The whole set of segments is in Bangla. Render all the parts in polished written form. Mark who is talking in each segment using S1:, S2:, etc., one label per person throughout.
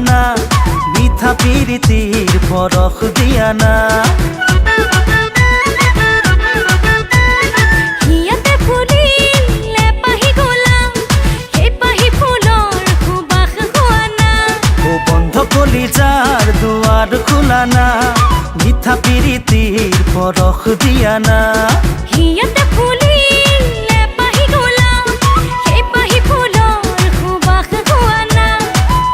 S1: না মিঠা পিরিতির পরখ দিয়া না
S2: হিয়াতে ফুলিলে পাহি গোলাপ সেই পাহি ফুলৰ সুবাস হোৱা না
S1: ও বন্ধ কলিজার দুয়ার খোলা না মিঠা পিরিতির পরখ দিয়া না
S2: হিয়াতে ফুলিলে পাহি গোলাপ সেই পাহি ফুলৰ সুবাস হোৱা না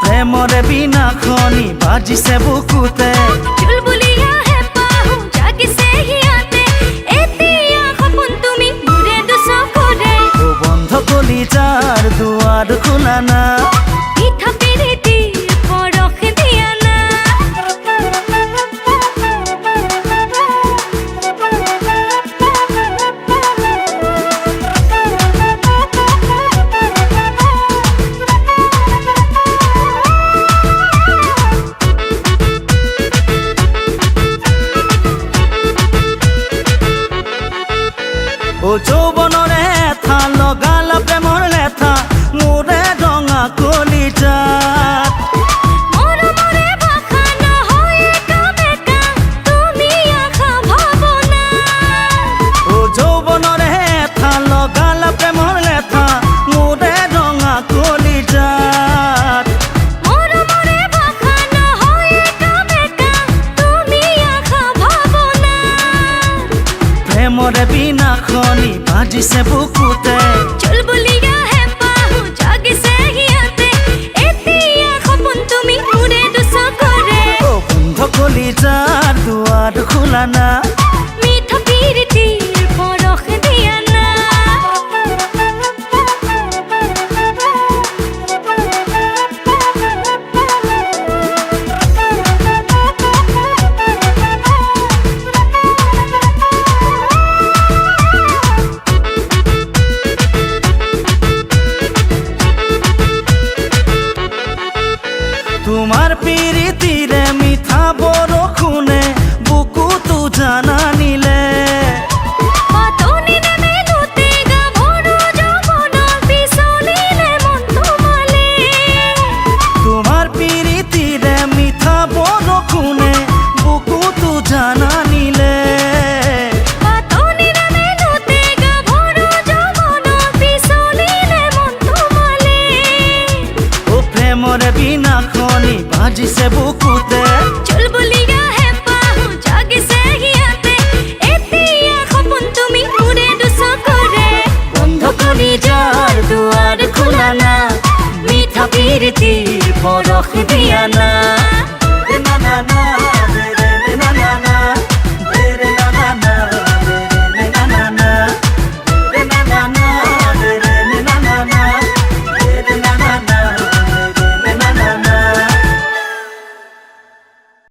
S1: প্রেমরে বিনা খনি বাজিছে বুকুতে
S2: চুলবুলিয়া হেঁপাহ জাগিছে হিয়াতে এতিয়া সপোন তুমি মোৰে দুচকুৰে
S1: ও বন্ধ কলিজার দুয়ার খোলা না
S2: মিঠা পিৰিতিৰ পৰখ দিয়া না
S1: ও যৌবনরে এথা লগাল প্রেমর লেথা মোরে রঙা কলিজাত
S2: মৰমৰে ভাষা নহয় একা তুমি আশা ভাৱনা
S1: ও যৌবনরে এথা লগাল প্রেমর লেথা মোরে রঙা কলিজাত
S2: মৰমৰে ভাষা নহয় একা তুমি আশা ভাৱনা
S1: প্রেমরে বিনা খনি বাজিছে বুকুতে
S2: চুলবুলিয়া হেঁপাহ জাগিছে হিয়াতে এতিয়া সপোন তুমি মোৰে দুচকুৰে
S1: ও বন্ধ কলিজার দুয়ার খোলা না